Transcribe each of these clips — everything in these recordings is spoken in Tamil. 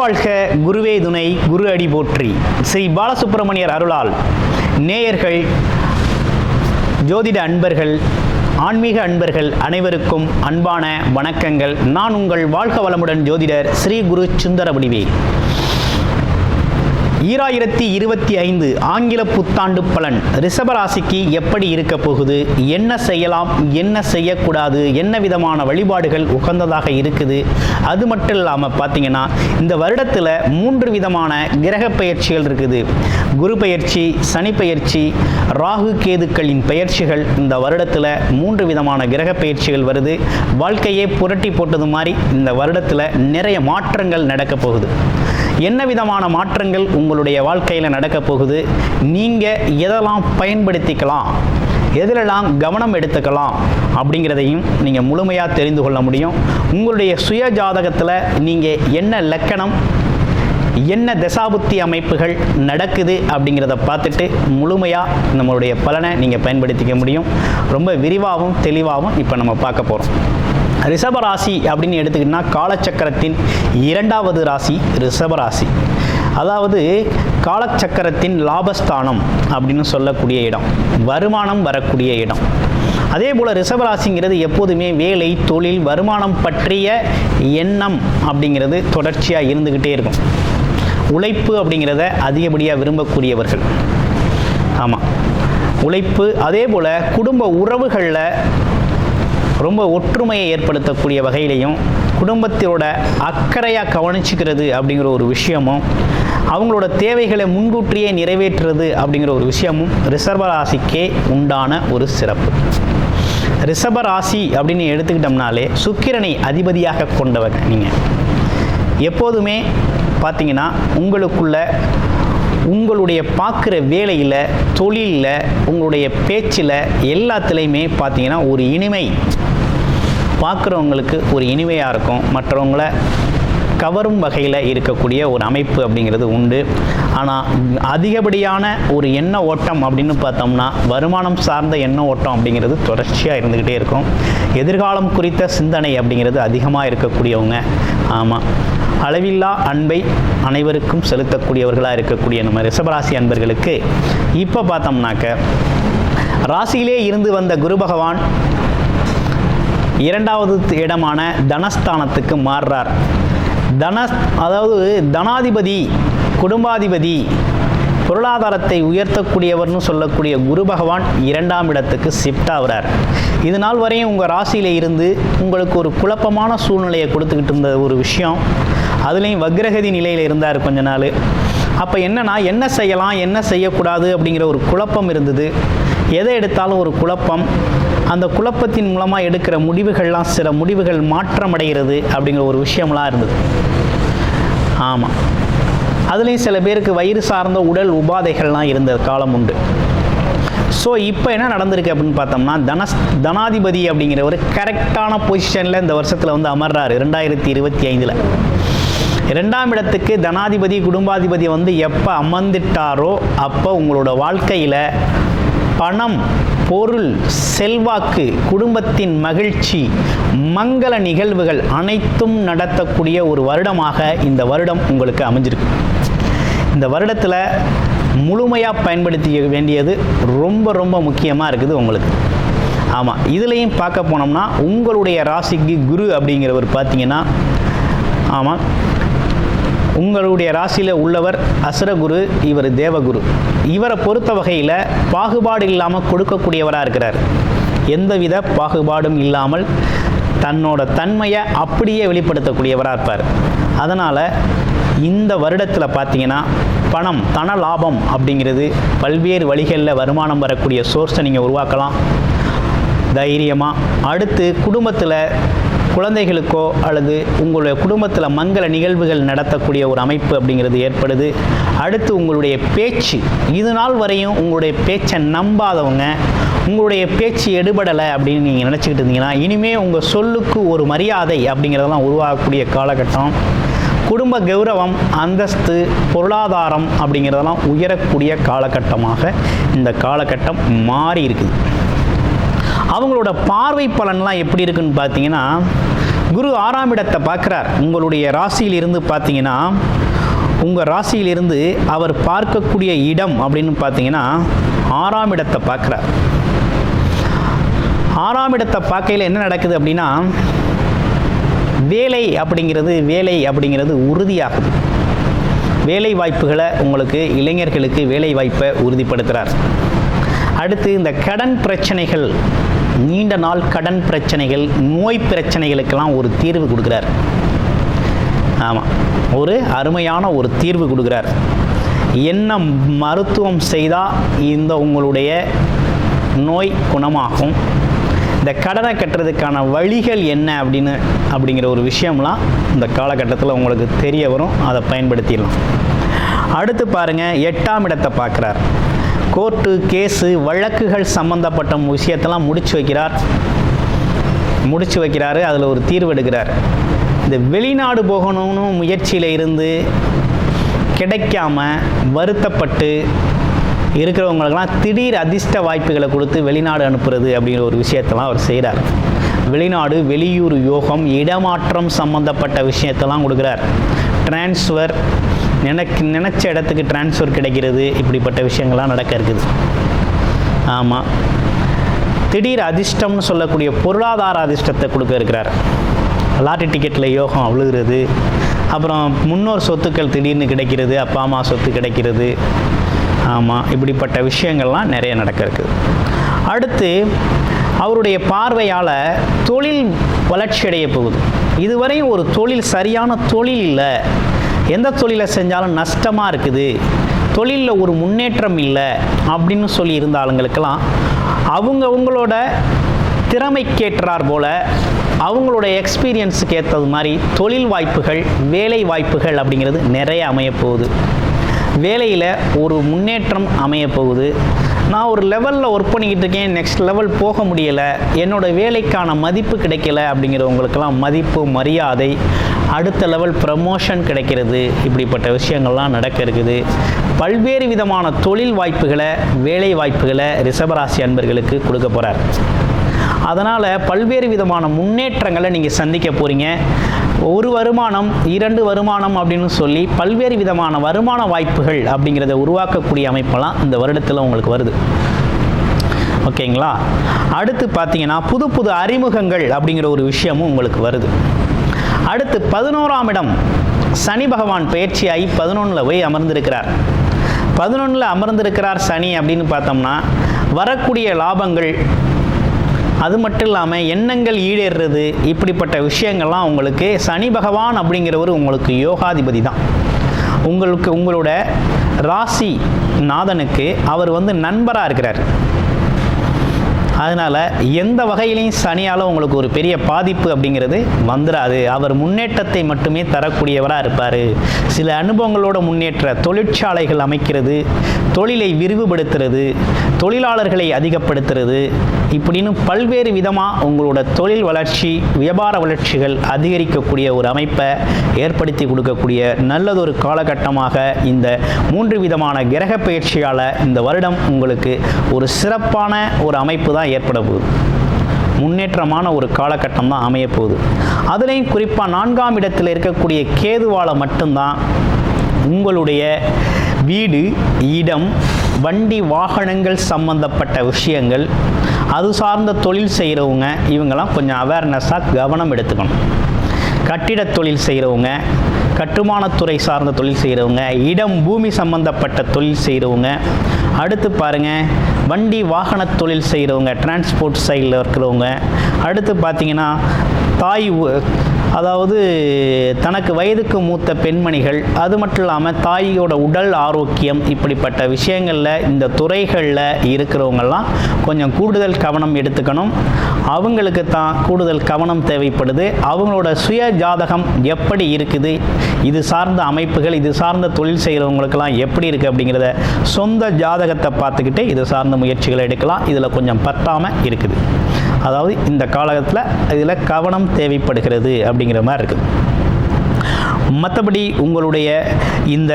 வாழ்க குருவே துணை, குரு அடி போற்றி. ஸ்ரீ பாலசுப்பிரமணியர் அருளால் நேயர்கள், ஜோதிட அன்பர்கள், ஆன்மீக அன்பர்கள் அனைவருக்கும் அன்பான வணக்கங்கள். நான் உங்கள் வாழ்க வளமுடன் ஜோதிடர் ஸ்ரீ குரு சுந்தரவடிவேல். 2025 ஆங்கில புத்தாண்டு பலன் ரிஷபராசிக்கு எப்படி இருக்க போகுது, என்ன செய்யலாம், என்ன செய்யக்கூடாது, என்ன விதமான வழிபாடுகள் உகந்ததாக இருக்குது, அது மட்டும் இல்லாமல் பார்த்தீங்கன்னா இந்த வருடத்தில் 3 விதமான கிரக பயிற்சிகள் இருக்குது. குரு பயிற்சி, சனி பயிற்சி, ராகு கேதுக்களின் பயிற்சிகள் இந்த வருடத்தில் 3 விதமான கிரக பயிற்சிகள் வருது. வாழ்க்கையே புரட்டி போட்டது மாதிரி இந்த வருடத்தில் நிறைய மாற்றங்கள் நடக்க போகுது. என்ன விதமான மாற்றங்கள் உங்களுடைய வாழ்க்கையில் நடக்க போகுது, நீங்கள் எதெல்லாம் பயன்படுத்திக்கலாம், எதிலெல்லாம் கவனம் எடுத்துக்கலாம் அப்படிங்கிறதையும் நீங்கள் முழுமையாக தெரிந்து கொள்ள முடியும். உங்களுடைய சுய ஜாதகத்தில் நீங்கள் என்ன லக்கணம், என்ன தசாபுத்தி அமைப்புகள் நடக்குது அப்படிங்கிறத பார்த்துட்டு முழுமையாக நம்மளுடைய பலனை நீங்கள் பயன்படுத்திக்க முடியும். ரொம்ப விரிவாகவும் தெளிவாகவும் இப்போ நம்ம பார்க்க போகிறோம். ரிஷபராசி அப்படின்னு எடுத்துக்கிட்டோம்னா காலச்சக்கரத்தின் 2வது ராசி ரிஷபராசி. அதாவது காலச்சக்கரத்தின் லாபஸ்தானம் அப்படின்னு சொல்லக்கூடிய இடம், வருமானம் வரக்கூடிய இடம். அதே போல் ரிஷபராசிங்கிறது எப்போதுமே வேலை, தொழில், வருமானம் பற்றிய எண்ணம் அப்படிங்கிறது தொடர்ச்சியாக இருந்துக்கிட்டே இருக்கும். உழைப்பு அப்படிங்கிறத அதிகப்படியாக விரும்பக்கூடியவர்கள். ஆமாம், உழைப்பு. அதே போல் குடும்ப உறவுகளில் ரொம்ப ஒற்றுமையை ஏற்படுத்தக்கூடிய வகையிலையும், குடும்பத்தோட அக்கறையாக கவனிச்சுக்கிறது அப்படிங்கிற ஒரு விஷயமும், அவங்களோட தேவைகளை முன்கூட்டியே நிறைவேற்றுறது அப்படிங்கிற ஒரு விஷயமும் ரிஷபராசிக்கே உண்டான ஒரு சிறப்பு. ரிஷபராசி அப்படின்னு எடுத்துக்கிட்டோம்னாலே சுக்கிரனை அதிபதியாக கொண்டவங்க. நீங்கள் எப்போதுமே பார்த்தீங்கன்னா உங்களுடைய பார்க்குற வேலையில், தொழிலில், உங்களுடைய பேச்சில் எல்லாத்துலேயுமே பார்த்தீங்கன்னா ஒரு இனிமை, பார்க்குறவங்களுக்கு ஒரு இனிமையாக இருக்கும். மற்றவங்கள கவரும் வகையில் இருக்கக்கூடிய ஒரு அமைப்பு அப்படிங்கிறது உண்டு. ஆனால் அதிகப்படியான ஒரு எண்ண ஓட்டம் அப்படின்னு பார்த்தோம்னா வருமானம் சார்ந்த எண்ண ஓட்டம் அப்படிங்கிறது தொடர்ச்சியாக இருந்துக்கிட்டே இருக்கும். எதிர்காலம் குறித்த சிந்தனை அப்படிங்கிறது அதிகமாக இருக்கக்கூடியவங்க. ஆமாம், அளவில்லா அன்பை அனைவருக்கும் செலுத்தக்கூடியவர்களாக இருக்கக்கூடிய நம்ம ரிஷபராசி அன்பர்களுக்கு இப்போ பார்த்தோம்னாக்க ராசியிலே இருந்து வந்த குரு பகவான் 2வது இடமான தனஸ்தானத்துக்கு மாறுறார். அதாவது தனாதிபதி, குடும்பாதிபதி, பொருளாதாரத்தை உயர்த்தக்கூடியவர்னு சொல்லக்கூடிய குரு பகவான் 2ஆம் இடத்துக்கு ஷிஃப்ட் ஆகிறார். இது நாள் வரையும் உங்கள் ராசியில் இருந்து உங்களுக்கு ஒரு குழப்பமான சூழ்நிலையை கொடுத்துக்கிட்டு இருந்த ஒரு விஷயம், அதுலேயும் வக்ரகதி நிலையில் இருந்தார் கொஞ்ச நாள். அப்போ என்னன்னா, என்ன செய்யலாம், என்ன செய்யக்கூடாது அப்படிங்கிற ஒரு குழப்பம் இருந்தது. எதை எடுத்தாலும் ஒரு குழப்பம். அந்த குழப்பத்தின் மூலமாக எடுக்கிற முடிவுகள்லாம் சில முடிவுகள் மாற்றமடைகிறது அப்படிங்கிற ஒரு விஷயம்லாம் இருந்தது. ஆமாம், அதுலேயும் சில பேருக்கு வயிறு சார்ந்த உடல் உபாதைகள்லாம் இருந்த காலம் உண்டு. ஸோ இப்போ என்ன நடந்திருக்கு அப்படின்னு பார்த்தோம்னா, தனாதிபதி அப்படிங்கிற ஒரு கரெக்டான பொசிஷனில் இந்த வருஷத்தில் வந்து அமர்றாரு. 2025 2ஆம் இடத்துக்கு தனாதிபதி, குடும்பாதிபதி வந்து எப்போ அமர்ந்துட்டாரோ அப்போ உங்களோட வாழ்க்கையில் பணம், பொருள், செல்வாக்கு, குடும்பத்தின் மகிழ்ச்சி, மங்கள நிகழ்வுகள் அனைத்தும் நடத்தக்கூடிய ஒரு வருடமாக இந்த வருடம் உங்களுக்கு அமைஞ்சிருக்கு. இந்த வருடத்தில் முழுமையாக பயன்படுத்திக்க வேண்டியது ரொம்ப ரொம்ப முக்கியமாக இருக்குது உங்களுக்கு. ஆமாம், இதுலேயும் பார்க்க போனோம்னா உங்களுடைய ராசிக்கு குரு அப்படிங்கிறவர் பார்த்தீங்கன்னா, ஆமாம், உங்களுடைய ராசியில் உள்ளவர் அசுரகுரு, இவர் தேவகுரு. இவரை பொறுத்த வகையில் பாகுபாடு இல்லாமல் கொடுக்கக்கூடியவராக இருக்கிறார். எந்தவித பாகுபாடும் இல்லாமல் தன்னோட தன்மையை அப்படியே வெளிப்படுத்தக்கூடியவராக இருப்பார். அதனால் இந்த வருடத்தில் பார்த்தீங்கன்னா பணம், தன லாபம் அப்படிங்கிறது பல்வேறு வழிகளில் வருமானம் வரக்கூடிய சோர்ஸை நீங்கள் உருவாக்கலாம் தைரியமாக. அடுத்து குடும்பத்தில் குழந்தைகளுக்கோ அல்லது உங்களுடைய குடும்பத்தில் மங்கள நிகழ்வுகள் நடத்தக்கூடிய ஒரு அமைப்பு அப்படிங்கிறது ஏற்படுது. அடுத்து உங்களுடைய பேச்சு, இது நாள் வரையும் உங்களுடைய பேச்சை நம்பாதவங்க, உங்களுடைய பேச்சு எடுபடலை அப்படின்னு நீங்கள் நினச்சிக்கிட்டு இருந்தீங்கன்னா இனிமேல் உங்கள் சொல்லுக்கு ஒரு மரியாதை அப்படிங்கிறதெல்லாம் உருவாகக்கூடிய காலகட்டம். குடும்ப கௌரவம், அந்தஸ்து, பொருளாதாரம் அப்படிங்கிறதெல்லாம் உயரக்கூடிய காலகட்டமாக இந்த காலகட்டம் மாறி இருக்குது. அவங்களோட பார்வை பலன்லாம் எப்படி இருக்குன்னு பார்த்தீங்கன்னா, குரு 6ஆம் இடத்தை பார்க்குறார். உங்களுடைய ராசியிலிருந்து பார்த்தீங்கன்னா, உங்கள் ராசியிலிருந்து அவர் பார்க்கக்கூடிய இடம் அப்படின்னு பார்த்தீங்கன்னா 6ஆம் இடத்தை பார்க்குறார். 6ஆம் இடத்தை பார்க்கையில் என்ன நடக்குது அப்படின்னா, வேலை அப்படிங்கிறது உறுதியாகுது. வேலை வாய்ப்புகளை உங்களுக்கு, இளைஞர்களுக்கு வேலை வாய்ப்பை உறுதிப்படுத்துகிறார். அடுத்து இந்த கடன் பிரச்சனைகள், நீண்ட நாள் கடன் பிரச்சனைகள், நோய் பிரச்சனைகளுக்கெல்லாம் ஒரு தீர்வு கொடுக்குறார். ஆமாம், ஒரு அருமையான ஒரு தீர்வு கொடுக்குறார். என்ன மருத்துவம் செய்தால் இந்த உங்களுடைய நோய் குணமாகும், இந்த கடனை கட்டுறதுக்கான வழிகள் என்ன அப்படிங்கிற ஒரு விஷயம்லாம் இந்த காலகட்டத்தில் உங்களுக்கு தெரிய வரும். அதை பயன்படுத்திடலாம். அடுத்து பாருங்கள், 8ஆம் இடத்தை பார்க்குறார். கோர்ட்டு, கேஸு, வழக்குகள் சம்பந்தப்பட்ட விஷயத்தெல்லாம் முடிச்சு வைக்கிறாரு. அதில் ஒரு தீர்வு எடுக்கிறார். இந்த வெளிநாடு போகணும்னு முயற்சியில் இருந்து கிடைக்காம வருத்தப்பட்டு இருக்கிறவங்களுக்கெல்லாம் திடீர் அதிர்ஷ்ட வாய்ப்புகளை கொடுத்து வெளிநாடு அனுப்புறது அப்படிங்கிற ஒரு விஷயத்தெல்லாம் அவர் செய்கிறார். வெளிநாடு, வெளியூர் யோகம், இடமாற்றம் சம்பந்தப்பட்ட விஷயத்தெல்லாம் கொடுக்குறார். டிரான்ஸ்ஃபர், நினச்ச இடத்துக்கு டிரான்ஸ்ஃபர் கிடைக்கிறது, இப்படிப்பட்ட விஷயங்கள்லாம் நடக்க இருக்குது. ஆமாம், திடீர் அதிர்ஷ்டம்னு சொல்லக்கூடிய பொருளாதார அதிர்ஷ்டத்தை கொடுக்க இருக்கிறார். லாட்டரி டிக்கெட்டில் யோகம் விழுகிறது, அப்புறம் முன்னோர் சொத்துக்கள் திடீர்னு கிடைக்கிறது, அப்பா அம்மா சொத்து கிடைக்கிறது. ஆமாம், இப்படிப்பட்ட விஷயங்கள்லாம் நிறைய நடக்க இருக்குது. அடுத்து அவருடைய பார்வையால் தொழில் வளர்ச்சி அடைய போகுது. இதுவரையும் ஒரு தொழில், சரியான தொழில் இல்லை, எந்த தொழிலை செஞ்சாலும் நஷ்டமாக இருக்குது, தொழிலில் ஒரு முன்னேற்றம் இல்லை அப்படின்னு சொல்லி இருந்த ஆளுங்களுக்கெல்லாம் அவங்களோட திறமைக்கேற்றார் போல், அவங்களோட எக்ஸ்பீரியன்ஸுக்கு ஏற்றது மாதிரி தொழில் வாய்ப்புகள், வேலை வாய்ப்புகள் அப்படிங்கிறது நிறைய அமையப்போகுது. வேலையில் ஒரு முன்னேற்றம் அமையப்போகுது. நான் ஒரு லெவலில் ஒர்க் பண்ணிக்கிட்டு இருக்கேன், நெக்ஸ்ட் லெவல் போக முடியலை, என்னோடய வேலைக்கான மதிப்பு கிடைக்கல அப்படிங்கிறவங்களுக்கெல்லாம் மதிப்பு, மரியாதை, அடுத்த லெவல் ப்ரமோஷன் கிடைக்கிறது. இப்படிப்பட்ட விஷயங்கள்லாம் நடக்க இருக்குது. பல்வேறு விதமான தொழில் வாய்ப்புகளை, வேலை வாய்ப்புகளை ரிஷபராசி அன்பர்களுக்கு கொடுக்க போகிறார். அதனால் பல்வேறு விதமான முன்னேற்றங்களை நீங்கள் சந்திக்க போகிறீங்க. ஒரு வருமானம், 2 வருமானம் அப்படின்னு சொல்லி பல்வேறு விதமான வருமான வாய்ப்புகள் அப்படிங்கிறத உருவாக்கக்கூடிய அமைப்பெல்லாம் இந்த வருடத்தில் உங்களுக்கு வருது. ஓகேங்களா? அடுத்து பார்த்தீங்கன்னா புது அறிமுகங்கள் அப்படிங்கிற ஒரு விஷயமும் உங்களுக்கு வருது. அடுத்து 11ஆம் இடம் சனி பகவான் பயிற்சியாகி 11ல் போய் அமர்ந்திருக்கிறார். 11ல் அமர்ந்திருக்கிறார் சனி அப்படின்னு பார்த்தோம்னா வரக்கூடிய லாபங்கள், அது மட்டும் இல்லாமல் எண்ணங்கள் ஈடேறுறது, இப்படிப்பட்ட விஷயங்கள்லாம் உங்களுக்கு சனி பகவான் அப்படிங்கிறவர் உங்களுக்கு யோகாதிபதி தான். உங்களோட ராசி நாதனுக்கு அவர் நண்பராக இருக்கிறார். அதனால் எந்த வகையிலையும் சனியால் உங்களுக்கு ஒரு பெரிய பாதிப்பு அப்படிங்கிறது வந்துடாது. அவர் முன்னேற்றத்தை மட்டுமே தரக்கூடியவராக இருப்பார். சில அனுபவங்களோட முன்னேற்ற தொழிற்சாலைகள் அமைக்கிறது, தொழிலை விரிவுபடுத்துறது, தொழிலாளர்களை அதிகப்படுத்துறது, இப்படின்னு பல்வேறு விதமாக உங்களோட தொழில் வளர்ச்சி, வியாபார வளர்ச்சிகள் அதிகரிக்கக்கூடிய ஒரு அமைப்பை ஏற்படுத்தி கொடுக்கக்கூடிய நல்லதொரு காலகட்டமாக இந்த 3 விதமான கிரக பயிற்சியால் இந்த வருடம் உங்களுக்கு ஒரு சிறப்பான ஒரு அமைப்பு தான் ஏற்பட போகுது. முன்னேற்றமான ஒரு காலகட்டம் தான் அமைய போகுது. அதுலேயும் குறிப்பாக 4ஆம் இடத்தில் இருக்கக்கூடிய கேதுவால மட்டும்தான் உங்களுடைய வீடு, இடம், வண்டி, வாகனங்கள் சம்பந்தப்பட்ட விஷயங்கள், அது சார்ந்த தொழில் செய்கிறவங்க இவங்கெல்லாம் கொஞ்சம் அவேர்னஸாக கவனம் எடுத்துக்கணும். கட்டிட தொழில் செய்கிறவங்க, கட்டுமானத்துறை சார்ந்த தொழில் செய்கிறவங்க, இடம் பூமி சம்பந்தப்பட்ட தொழில் செய்கிறவங்க, அடுத்து பாருங்கள் வண்டி வாகன தொழில் செய்கிறவங்க, டிரான்ஸ்போர்ட் சைடில் இருக்கிறவங்க, அடுத்து பார்த்தீங்கன்னா அதாவது தனக்கு வயதுக்கு மூத்த பெண்மணிகள், அது மட்டும் இல்லாமல் தாயோட உடல் ஆரோக்கியம், இப்படிப்பட்ட விஷயங்களில் இந்த துறைகளில் இருக்கிறவங்கெல்லாம் கொஞ்சம் கூடுதல் கவனம் எடுத்துக்கணும். அவங்களுக்கு தான் கூடுதல் கவனம் தேவைப்படுது. அவங்களோட சுய ஜாதகம் எப்படி இருக்குது, இது சார்ந்த அமைப்புகள், இது சார்ந்த தொழில் செய்கிறவங்களுக்கெல்லாம் எப்படி இருக்குது அப்படிங்கிறத சொந்த ஜாதகத்தை பார்த்துக்கிட்டு இது சார்ந்த முயற்சிகளை எடுக்கலாம். இதில் கொஞ்சம் பத்தாமல் இருக்குது. அதாவது இந்த காலகட்டத்தில் இதில் கவனம் தேவைப்படுகிறது அப்படிங்கிற மாதிரி இருக்குது. மற்றபடி உங்களுடைய இந்த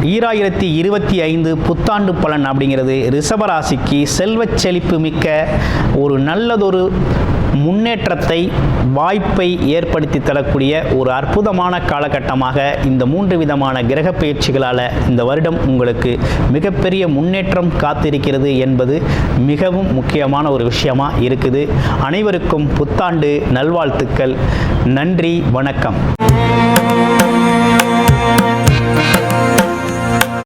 2025 புத்தாண்டு பலன் அப்படிங்கிறது ரிஷபராசிக்கு செல்வச் செழிப்பு மிக்க ஒரு நல்லதொரு முன்னேற்றத்தை வாய்ப்பை ஏற்படுத்தி தரக்கூடிய ஒரு அற்புதமான காலகட்டமாக இந்த 3 விதமான கிரக பயிற்சிகளால் இந்த வருடம் உங்களுக்கு மிகப்பெரிய முன்னேற்றம் காத்திருக்கிறது என்பது மிகவும் முக்கியமான ஒரு விஷயமா இருக்குது. அனைவருக்கும் புத்தாண்டு நல்வாழ்த்துக்கள். நன்றி, வணக்கம்.